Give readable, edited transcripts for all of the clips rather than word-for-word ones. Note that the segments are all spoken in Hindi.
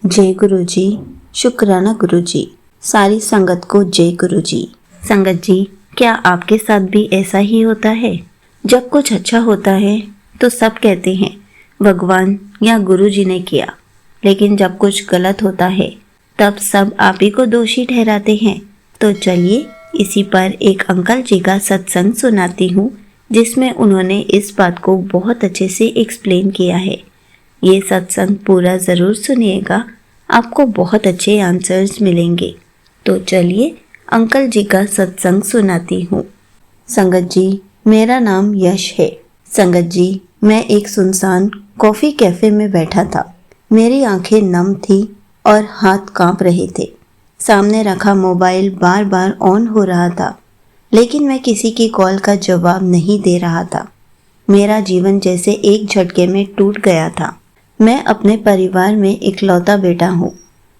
जय गुरु जी। शुक्राना गुरु जी। सारी संगत को जय गुरु जी। संगत जी, क्या आपके साथ भी ऐसा ही होता है? जब कुछ अच्छा होता है तो सब कहते हैं भगवान या गुरु जी ने किया, लेकिन जब कुछ गलत होता है तब सब आप ही को दोषी ठहराते हैं। तो चलिए इसी पर एक अंकल जी का सत्संग सुनाती हूँ, जिसमें उन्होंने इस बात को बहुत अच्छे से एक्सप्लेन किया है। ये सत्संग पूरा ज़रूर सुनिएगा, आपको बहुत अच्छे आंसर्स मिलेंगे। तो चलिए अंकल जी का सत्संग सुनाती हूँ। संगत जी, मेरा नाम यश है। संगत जी, मैं एक सुनसान कॉफ़ी कैफ़े में बैठा था। मेरी आंखें नम थी और हाथ कांप रहे थे। सामने रखा मोबाइल बार बार ऑन हो रहा था, लेकिन मैं किसी की कॉल का जवाब नहीं दे रहा था। मेरा जीवन जैसे एक झटके में टूट गया था। मैं अपने परिवार में इकलौता बेटा हूँ,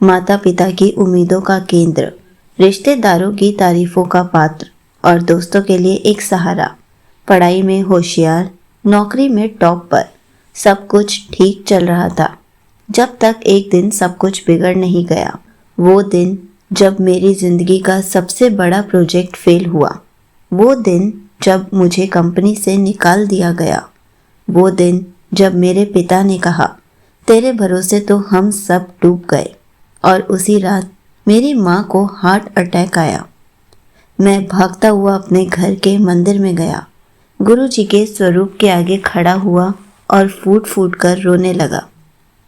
माता पिता की उम्मीदों का केंद्र, रिश्तेदारों की तारीफों का पात्र और दोस्तों के लिए एक सहारा। पढ़ाई में होशियार, नौकरी में टॉप पर, सब कुछ ठीक चल रहा था, जब तक एक दिन सब कुछ बिगड़ नहीं गया। वो दिन जब मेरी जिंदगी का सबसे बड़ा प्रोजेक्ट फेल हुआ। वो दिन जब मुझे कंपनी से निकाल दिया गया। वो दिन जब मेरे पिता ने कहा, तेरे भरोसे तो हम सब डूब गए। और उसी रात मेरी माँ को हार्ट अटैक आया। मैं भागता हुआ अपने घर के मंदिर में गया, गुरु जी के स्वरूप के आगे खड़ा हुआ और फूट फूट कर रोने लगा।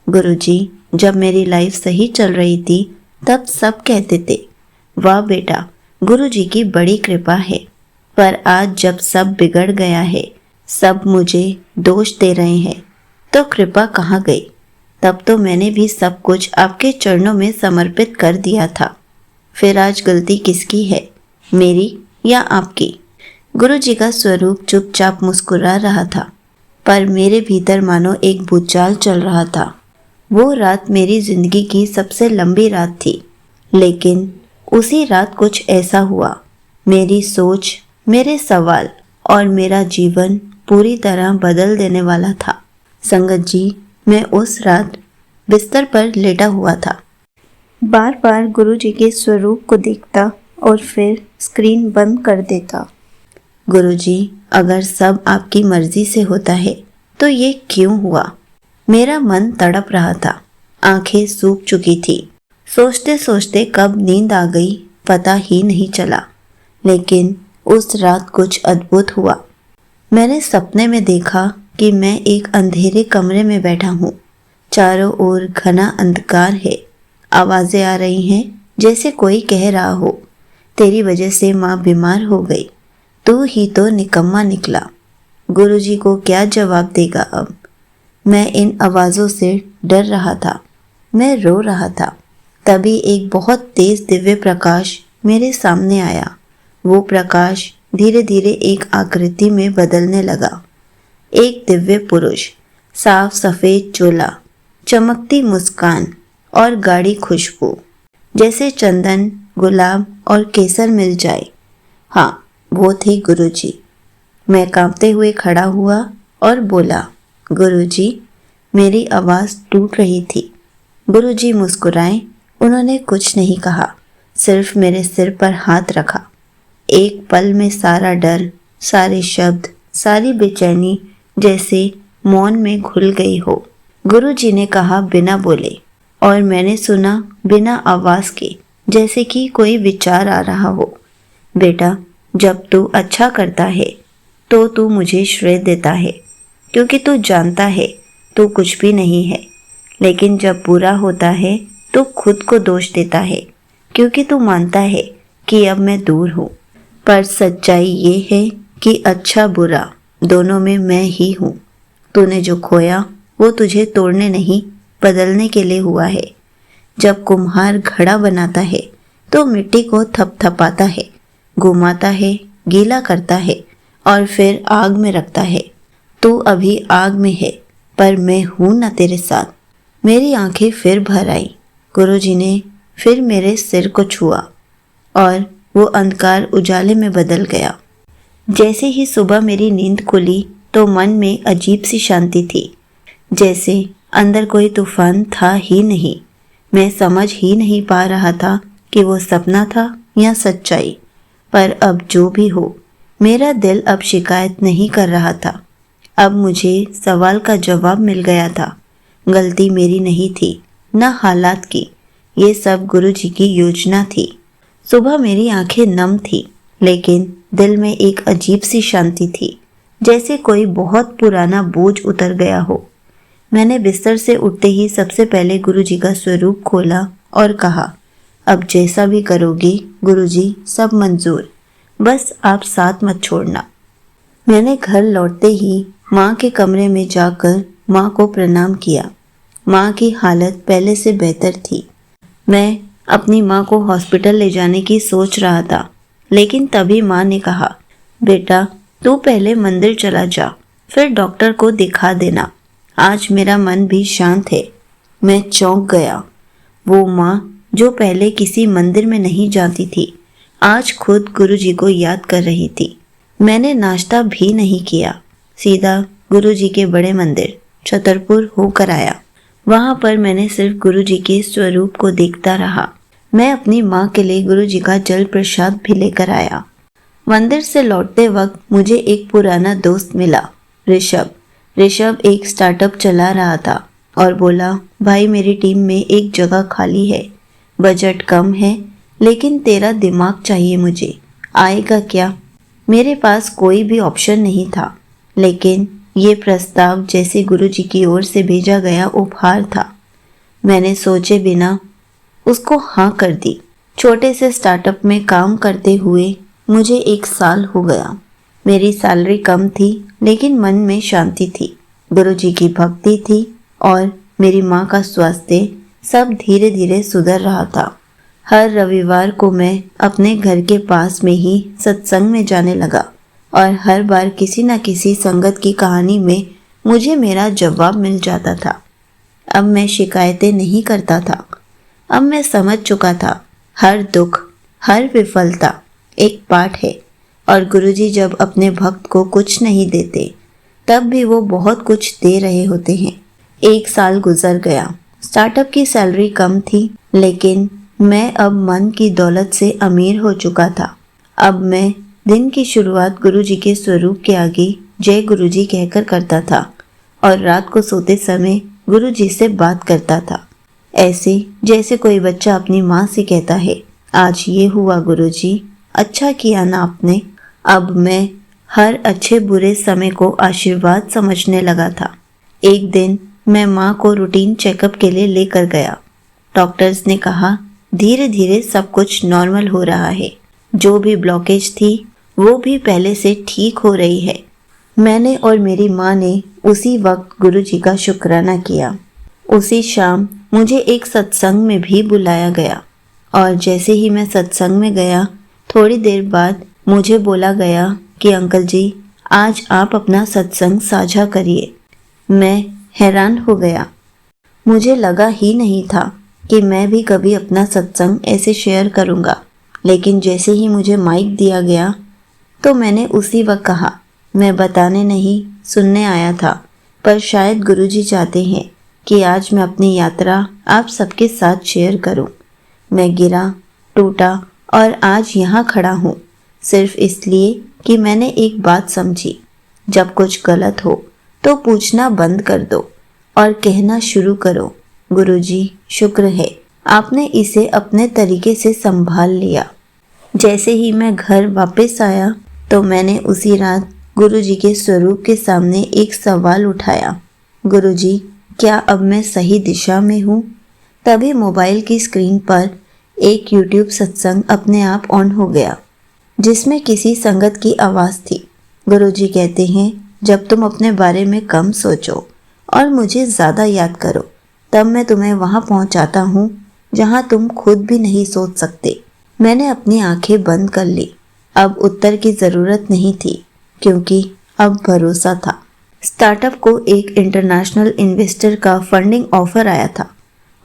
गुरु जी, जब मेरी लाइफ सही चल रही थी तब सब कहते थे, वाह बेटा, गुरु जी की बड़ी कृपा है। पर आज जब सब बिगड़ गया है, सब मुझे दोष दे रहे हैं, तो कृपा कहाँ गई? तब तो मैंने भी सब कुछ आपके चरणों में समर्पित कर दिया था। फिर आज गलती किसकी है, मेरी या आपकी? गुरु जी का स्वरूप चुपचाप मुस्कुरा रहा था, पर मेरे भीतर मानो एक भूचाल चल रहा था। वो रात मेरी जिंदगी की सबसे लंबी रात थी, लेकिन उसी रात कुछ ऐसा हुआ, मेरी सोच, मेरे सवाल और मेरा जीवन पूरी तरह बदल देने वाला था। संगत जी, मैं उस रात बिस्तर पर लेटा हुआ था। बार बार गुरु जी के स्वरूप को देखता और फिर स्क्रीन बंद कर देता। गुरु जी, अगर सब आपकी मर्जी से होता है तो ये क्यों हुआ? मेरा मन तड़प रहा था, आंखें सूख चुकी थी। सोचते सोचते कब नींद आ गई पता ही नहीं चला। लेकिन उस रात कुछ अद्भुत हुआ। मैंने सपने में देखा कि मैं एक अंधेरे कमरे में बैठा हूँ। चारों ओर घना अंधकार है। आवाजें आ रही हैं जैसे कोई कह रहा हो, तेरी वजह से माँ बीमार हो गई, तू ही तो निकम्मा निकला। गुरुजी को क्या जवाब देगा अब? मैं इन आवाज़ों से डर रहा था, मैं रो रहा था। तभी एक बहुत तेज दिव्य प्रकाश मेरे सामने आया। वो प्रकाश धीरे धीरे एक आकृति में बदलने लगा। एक दिव्य पुरुष, साफ सफेद चोला, चमकती मुस्कान और गाढ़ी खुशबू, जैसे चंदन, गुलाब और केसर मिल जाए। हाँ, वो थे गुरुजी। मैं कांपते हुए खड़ा हुआ और बोला, गुरुजी। मेरी आवाज़ टूट रही थी। गुरुजी मुस्कुराए। उन्होंने कुछ नहीं कहा, सिर्फ मेरे सिर पर हाथ रखा। एक पल में सारा डर, सारे शब्द, सारी बेचैनी जैसे मौन में घुल गई हो। गुरुजी ने कहा बिना बोले, और मैंने सुना बिना आवाज़ के, जैसे कि कोई विचार आ रहा हो। बेटा, जब तू अच्छा करता है तो तू मुझे श्रेय देता है, क्योंकि तू जानता है तू कुछ भी नहीं है। लेकिन जब बुरा होता है तो खुद को दोष देता है, क्योंकि तू मानता है कि अब मैं दूर हूँ। पर सच्चाई ये है कि अच्छा बुरा दोनों में मैं ही हूँ। तूने जो खोया वो तुझे तोड़ने नहीं, बदलने के लिए हुआ है। जब कुम्हार घड़ा बनाता है तो मिट्टी को थपथपाता है, घुमाता है, गीला करता है और फिर आग में रखता है। तू अभी आग में है, पर मैं हूँ ना तेरे साथ। मेरी आंखें फिर भर आई। गुरुजी ने फिर मेरे सिर को छुआ और वो अंधकार उजाले में बदल गया। जैसे ही सुबह मेरी नींद खुली तो मन में अजीब सी शांति थी, जैसे अंदर कोई तूफान था ही नहीं। मैं समझ ही नहीं पा रहा था कि वो सपना था या सच्चाई। पर अब जो भी हो, मेरा दिल अब शिकायत नहीं कर रहा था। अब मुझे सवाल का जवाब मिल गया था। गलती मेरी नहीं थी, न हालात की। ये सब गुरुजी की योजना थी। सुबह मेरी आंखें नम थी, लेकिन दिल में एक अजीब सी शांति थी, जैसे कोई बहुत पुराना बोझ उतर गया हो। मैंने बिस्तर से उठते ही सबसे पहले गुरुजी का स्वरूप खोला और कहा, अब जैसा भी करोगे गुरुजी, सब मंजूर, बस आप साथ मत छोड़ना। मैंने घर लौटते ही माँ के कमरे में जाकर माँ को प्रणाम किया। माँ की हालत पहले से बेहतर थी। मैं अपनी माँ को हॉस्पिटल ले जाने की सोच रहा था, लेकिन तभी माँ ने कहा, बेटा तू पहले मंदिर चला जा, फिर डॉक्टर को दिखा देना। आज मेरा मन भी शांत है। मैं चौंक गया। वो माँ जो पहले किसी मंदिर में नहीं जाती थी, आज खुद गुरुजी को याद कर रही थी। मैंने नाश्ता भी नहीं किया, सीधा गुरुजी के बड़े मंदिर छतरपुर होकर आया। वहां पर मैंने सिर्फ गुरुजी के स्वरूप को देखता रहा। मैं अपनी माँ के लिए गुरुजी का जल प्रसाद भी लेकर आया। मंदिर से लौटते वक्त मुझे एक पुराना दोस्त मिला, ऋषभ। ऋषभ एक स्टार्टअप चला रहा था और बोला, भाई मेरी टीम में एक जगह खाली है, बजट कम है, लेकिन तेरा दिमाग चाहिए मुझे, आएगा क्या? मेरे पास कोई भी ऑप्शन नहीं था, लेकिन ये प्रस्ताव जैसे गुरुजी की ओर से भेजा गया उपहार था। मैंने सोचे बिना उसको हाँ कर दी। छोटे से स्टार्टअप में काम करते हुए मुझे 1 साल हो गया। मेरी सैलरी कम थी, लेकिन मन में शांति थी, गुरुजी की भक्ति थी और मेरी माँ का स्वास्थ्य सब धीरे धीरे सुधर रहा था। हर रविवार को मैं अपने घर के पास में ही सत्संग में जाने लगा और हर बार किसी न किसी संगत की कहानी में मुझे मेरा जवाब मिल जाता था। अब मैं शिकायतें नहीं करता था। अब मैं समझ चुका था, हर दुख, हर विफलता एक पाठ है और गुरुजी जब अपने भक्त को कुछ नहीं देते, तब भी वो बहुत कुछ दे रहे होते हैं। 1 साल गुजर गया। स्टार्टअप की सैलरी कम थी, लेकिन मैं अब मन की दौलत से अमीर हो चुका था। अब मैं दिन की शुरुआत गुरुजी के स्वरूप के आगे जय गुरुजी कहकर करता था और रात को सोते समय गुरुजी से बात करता था, ऐसे जैसे कोई बच्चा अपनी माँ से कहता है, आज ये हुआ गुरुजी, अच्छा किया ना आपने। अब मैं हर अच्छे बुरे समय को आशीर्वाद समझने लगा था। एक दिन मैं माँ को रूटीन चेकअप के लिए लेकर गया। डॉक्टर्स ने कहा, धीरे धीरे सब कुछ नॉर्मल हो रहा है, जो भी ब्लॉकेज थी वो भी पहले से ठीक हो रही है। मैंने और मेरी माँ ने उसी वक्त गुरुजी का शुक्राना किया। उसी शाम मुझे एक सत्संग में भी बुलाया गया और जैसे ही मैं सत्संग में गया, थोड़ी देर बाद मुझे बोला गया कि अंकल जी, आज आप अपना सत्संग साझा करिए। मैं हैरान हो गया। मुझे लगा ही नहीं था कि मैं भी कभी अपना सत्संग ऐसे शेयर करूँगा, लेकिन जैसे ही मुझे माइक दिया गया तो मैंने उसी वक्त कहा, मैं बताने नहीं सुनने आया था, पर शायद गुरुजी चाहते हैं कि आज मैं अपनी यात्रा आप सबके साथ शेयर करूं। मैं गिरा, टूटा और आज यहाँ खड़ा हूँ सिर्फ इसलिए कि मैंने एक बात समझी, जब कुछ गलत हो तो पूछना बंद कर दो और कहना शुरू करो, गुरुजी शुक्र है, आपने इसे अपने तरीके से संभाल लिया। जैसे ही मैं घर वापस आया तो मैंने उसी रात गुरुजी के स्वरूप के सामने एक सवाल उठाया, गुरुजी क्या अब मैं सही दिशा में हूँ? तभी मोबाइल की स्क्रीन पर एक यूट्यूब सत्संग अपने आप ऑन हो गया, जिसमें किसी संगत की आवाज़ थी। गुरुजी कहते हैं, जब तुम अपने बारे में कम सोचो और मुझे ज़्यादा याद करो, तब मैं तुम्हें वहाँ पहुँचाता हूँ जहाँ तुम खुद भी नहीं सोच सकते। मैंने अपनी आंखें बंद कर ली। अब उत्तर की ज़रूरत नहीं थी, क्योंकि अब भरोसा था। स्टार्टअप को एक इंटरनेशनल इन्वेस्टर का फंडिंग ऑफर आया था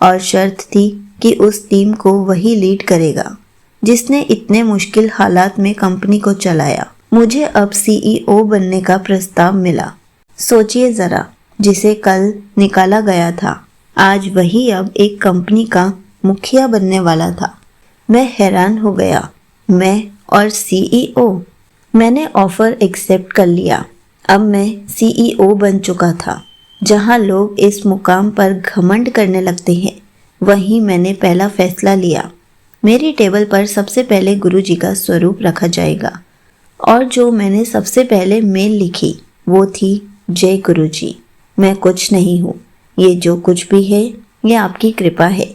और शर्त थी कि उस टीम को वही लीड करेगा जिसने इतने मुश्किल हालात में कंपनी को चलाया। मुझे अब सीईओ बनने का प्रस्ताव मिला। सोचिए ज़रा, जिसे कल निकाला गया था, आज वही अब एक कंपनी का मुखिया बनने वाला था। मैं हैरान हो गया। मैं और सीईओ। मैंने ऑफर एक्सेप्ट कर लिया। अब मैं सीईओ बन चुका था। जहां लोग इस मुकाम पर घमंड करने लगते हैं, वहीं मैंने पहला फैसला लिया। मेरी टेबल पर सबसे पहले गुरुजी का स्वरूप रखा जाएगा और जो मैंने सबसे पहले मेल लिखी वो थी, जय गुरुजी। मैं कुछ नहीं हूँ। ये जो कुछ भी है ये आपकी कृपा है।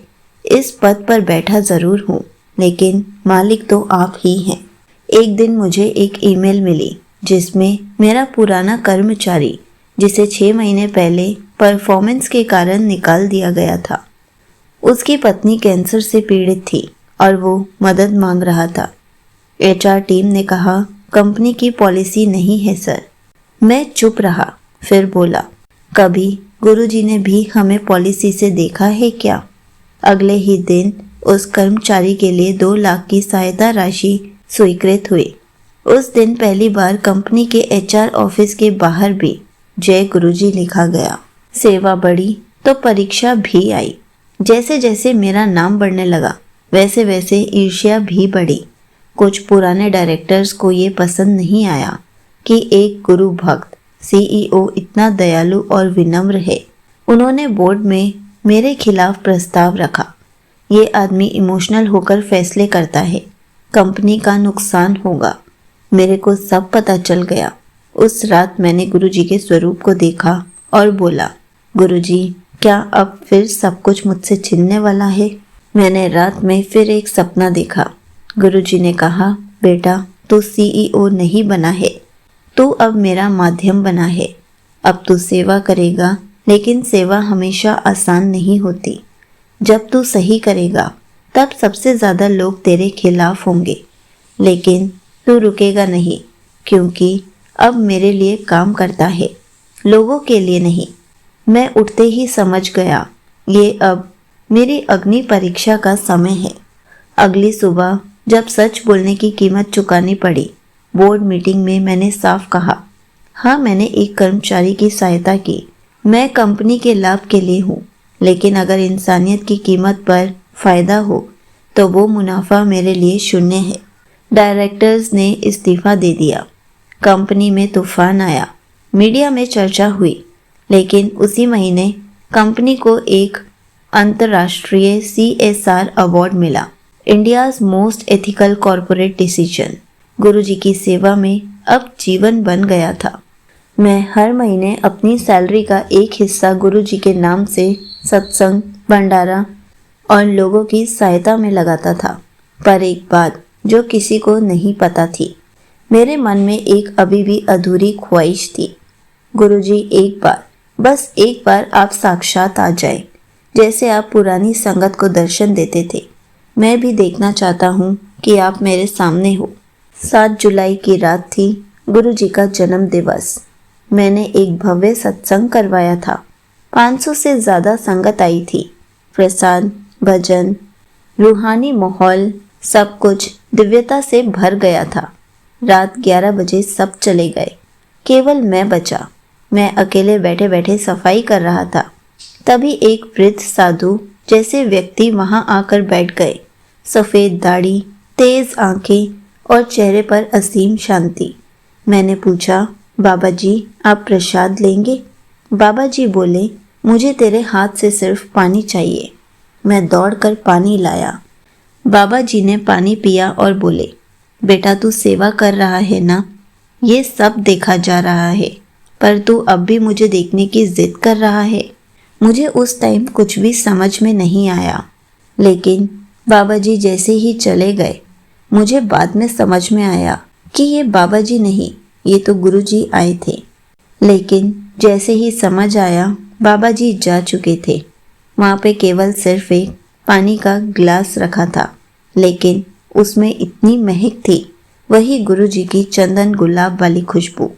इस पद पर बैठा ज़रूर हूँ, लेकिन मालिक तो आप ही हैं। एक दिन मुझे एक ईमेल मिली जिसमें मेरा पुराना कर्मचारी, जिसे 6 महीने पहले परफॉर्मेंस के कारण निकाल दिया गया था, उसकी पत्नी कैंसर से पीड़ित थी और वो मदद मांग रहा था। एचआर टीम ने कहा, कंपनी की पॉलिसी नहीं है सर। मैं चुप रहा, फिर बोला, कभी गुरुजी ने भी हमें पॉलिसी से देखा है क्या? अगले ही दिन उस कर्मचारी के लिए 2 लाख की सहायता राशि स्वीकृत हुई। उस दिन पहली बार कंपनी के एचआर ऑफिस के बाहर भी जय गुरुजी लिखा गया। सेवा बढ़ी तो परीक्षा भी आई। जैसे जैसे मेरा नाम बढ़ने लगा, वैसे वैसे ईर्ष्या भी बढ़ी। कुछ पुराने डायरेक्टर्स को ये पसंद नहीं आया कि एक गुरु भक्त सीईओ इतना दयालु और विनम्र है। उन्होंने बोर्ड में मेरे खिलाफ प्रस्ताव रखा। ये आदमी इमोशनल होकर फैसले करता है, कंपनी का नुकसान होगा। मेरे को सब पता चल गया। उस रात मैंने गुरुजी के स्वरूप को देखा और बोला, गुरुजी, क्या अब फिर सब कुछ मुझसे छिनने वाला है? मैंने रात में फिर एक सपना देखा। गुरुजी ने कहा, बेटा, तू सीईओ नहीं बना है, तू अब मेरा माध्यम बना है। अब तू सेवा करेगा, लेकिन सेवा हमेशा आसान नहीं होती। जब तू सही करेगा तब सबसे ज़्यादा लोग तेरे खिलाफ होंगे, लेकिन तू रुकेगा नहीं, क्योंकि अब मेरे लिए काम करता है, लोगों के लिए नहीं। मैं उठते ही समझ गया, ये अब मेरी अग्नि परीक्षा का समय है। अगली सुबह जब सच बोलने की कीमत चुकानी पड़ी, बोर्ड मीटिंग में मैंने साफ कहा, हाँ, मैंने एक कर्मचारी की सहायता की। मैं कंपनी के लाभ के लिए हूँ, लेकिन अगर इंसानियत की कीमत पर फायदा हो तो वो मुनाफा मेरे लिए शून्य है। डायरेक्टर्स ने इस्तीफा दे दिया। कंपनी में तूफान आया। मीडिया में चर्चा हुई, लेकिन उसी महीने कंपनी को एक अंतर्राष्ट्रीय CSR अवार्ड मिला, India's most ethical corporate decision. Guruji की सेवा में अब जीवन बन गया था। मैं हर महीने अपनी सैलरी का एक हिस्सा गुरुजी के नाम से सत्संग, भंडारा और लोगों की सहायता में लगाता था। पर एक बात जो किसी को नहीं पता थी, मेरे मन में एक अभी भी अधूरी ख्वाहिश थी। गुरुजी, एक बार, बस एक बार आप साक्षात आ जाए, जैसे आप पुरानी संगत को दर्शन देते थे। मैं भी देखना चाहता हूँ कि आप मेरे सामने हो। 7 जुलाई की रात थी, गुरुजी का जन्म दिवस। मैंने एक भव्य सत्संग करवाया था। 500 से ज़्यादा संगत आई थी। प्रसाद, भजन, रूहानी माहौल, सब कुछ दिव्यता से भर गया था। रात 11 बजे सब चले गए, केवल मैं बचा। मैं अकेले बैठे बैठे सफाई कर रहा था। तभी एक वृद्ध साधु जैसे व्यक्ति वहां आकर बैठ गए। सफ़ेद दाढ़ी, तेज आंखें और चेहरे पर असीम शांति। मैंने पूछा, बाबा जी, आप प्रसाद लेंगे? बाबा जी बोले, मुझे तेरे हाथ से सिर्फ पानी चाहिए। मैं दौड़कर पानी लाया। बाबा जी ने पानी पिया और बोले, बेटा, तू सेवा कर रहा है ना? ये सब देखा जा रहा है, पर तू अब भी मुझे देखने की जिद कर रहा है। मुझे उस टाइम कुछ भी समझ में नहीं आया, लेकिन बाबा जी जैसे ही चले गए, मुझे बाद में समझ में आया कि ये बाबा जी नहीं, ये तो गुरु जी आए थे। लेकिन जैसे ही समझ आया, बाबा जी जा चुके थे। वहाँ पे केवल सिर्फ एक पानी का गिलास रखा था, लेकिन उसमें इतनी महक थी, वही गुरु जी की चंदन गुलाब वाली खुशबू।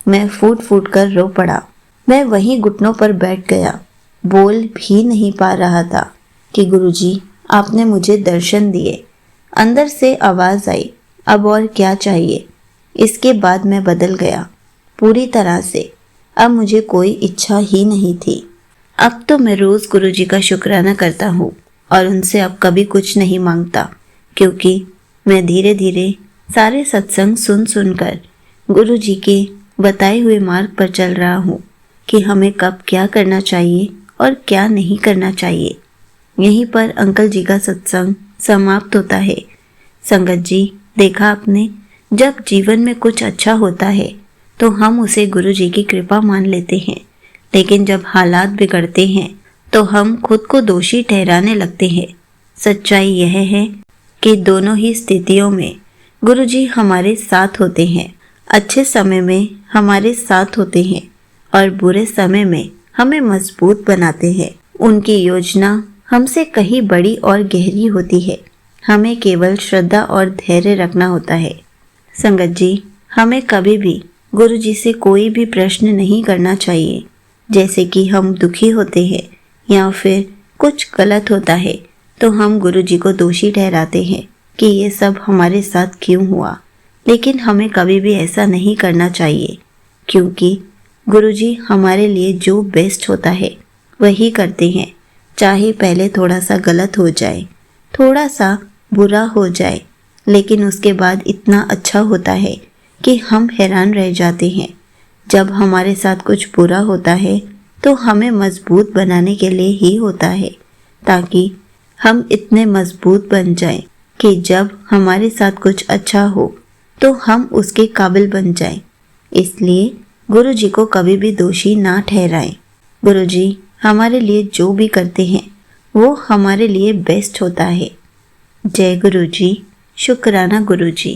मैं फूट फूट कर रो पड़ा। मैं वहीं घुटनों पर बैठ गया। बोल भी नहीं पा रहा था कि गुरुजी, आपने मुझे दर्शन दिए। अंदर से आवाज़ आई, अब और क्या चाहिए? इसके बाद मैं बदल गया पूरी तरह से। अब मुझे कोई इच्छा ही नहीं थी। अब तो मैं रोज गुरुजी का शुक्राना करता हूँ और उनसे अब कभी कुछ नहीं मांगता, क्योंकि मैं धीरे धीरे सारे सत्संग सुन सुनकर गुरुजी के बताए हुए मार्ग पर चल रहा हूँ कि हमें कब क्या करना चाहिए और क्या नहीं करना चाहिए। यहीं पर अंकल जी का सत्संग समाप्त होता है। संगत जी, देखा आपने, जब जीवन में कुछ अच्छा होता है तो हम उसे गुरु जी की कृपा मान लेते हैं, लेकिन जब हालात बिगड़ते हैं तो हम खुद को दोषी ठहराने लगते हैं। सच्चाई यह है कि दोनों ही स्थितियों में गुरु जी हमारे साथ होते हैं। अच्छे समय में हमारे साथ होते हैं और बुरे समय में हमें मजबूत बनाते हैं। उनकी योजना हमसे कहीं बड़ी और गहरी होती है। हमें केवल श्रद्धा और धैर्य रखना होता है। संगत जी, हमें कभी भी गुरु जी से कोई भी प्रश्न नहीं करना चाहिए। जैसे कि हम दुखी होते हैं या फिर कुछ गलत होता है तो हम गुरु जी को दोषी ठहराते हैं कि ये सब हमारे साथ क्यों हुआ। लेकिन हमें कभी भी ऐसा नहीं करना चाहिए, क्योंकि गुरुजी हमारे लिए जो बेस्ट होता है वही करते हैं। चाहे पहले थोड़ा सा गलत हो जाए, थोड़ा सा बुरा हो जाए, लेकिन उसके बाद इतना अच्छा होता है कि हम हैरान रह जाते हैं। जब हमारे साथ कुछ बुरा होता है तो हमें मजबूत बनाने के लिए ही होता है, ताकि हम इतने मजबूत बन जाएं कि जब हमारे साथ कुछ अच्छा हो तो हम उसके काबिल बन जाएं। इसलिए गुरु जी को कभी भी दोषी ना ठहराएं। गुरु जी हमारे लिए जो भी करते हैं वो हमारे लिए बेस्ट होता है। जय गुरु जी। शुक्राना गुरु जी।